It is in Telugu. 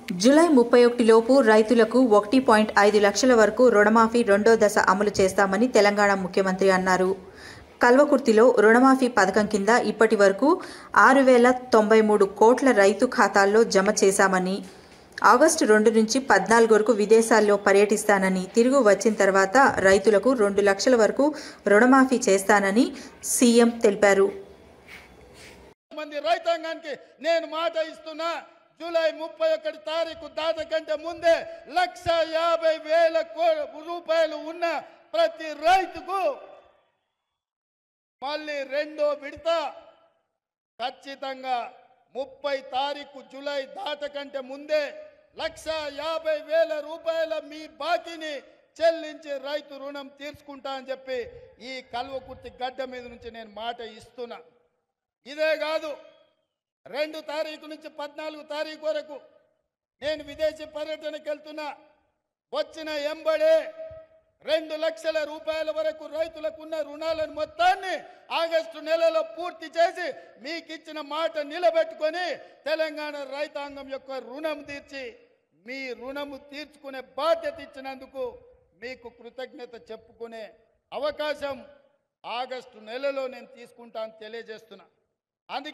జూలై 31 లోపు రైతులకు 1.5 లక్షల వరకు రుణమాఫీ రెండో దశ అమలు చేస్తామని తెలంగాణ ముఖ్యమంత్రి అన్నారు. కల్వకుర్తిలో రుణమాఫీ పథకం కింద ఇప్పటి వరకు 6,093 కోట్ల రైతు ఖాతాల్లో జమ చేశామని, ఆగస్టు 2 నుంచి 14 వరకు విదేశాల్లో పర్యటిస్తానని, తిరిగి వచ్చిన తర్వాత రైతులకు 2 లక్షల వరకు రుణమాఫీ చేస్తానని సీఎం తెలిపారు. రైతాంగానికి నేను మాట ఇస్తున్నా, జూలై 31 తారీఖు దాటకంటే ముందే 1,50,000 రూపాయలు ఉన్న ప్రతి రైతుకు మళ్ళీ రెండో విడత ఖచ్చితంగా 30 తారీఖు జూలై దాటకంటే ముందే 1,50,000 రూపాయల మీ బాకీని చెల్లించి రైతు రుణం తీర్చుకుంటా అని చెప్పి ఈ కల్వకుర్తి గడ్డ మీద నుంచి నేను మాట ఇస్తున్నా. ఇదే కాదు, 2 తారీఖు నుంచి 14 తారీఖు వరకు నేను విదేశీ పర్యటనకు వెళ్తున్నా. వచ్చిన ఎంబడే 2 లక్షల రూపాయల వరకు రైతులకు ఉన్న రుణాలను మొత్తాన్ని ఆగస్టు నెలలో పూర్తి చేసి మీకు ఇచ్చిన మాట నిలబెట్టుకొని తెలంగాణ రైతాంగం యొక్క రుణం తీర్చి మీ రుణము తీర్చుకునే బాధ్యత ఇచ్చినందుకు మీకు కృతజ్ఞత చెప్పుకునే అవకాశం ఆగస్టు నెలలో నేను తీసుకుంటాను తెలియజేస్తున్నా. అందుకే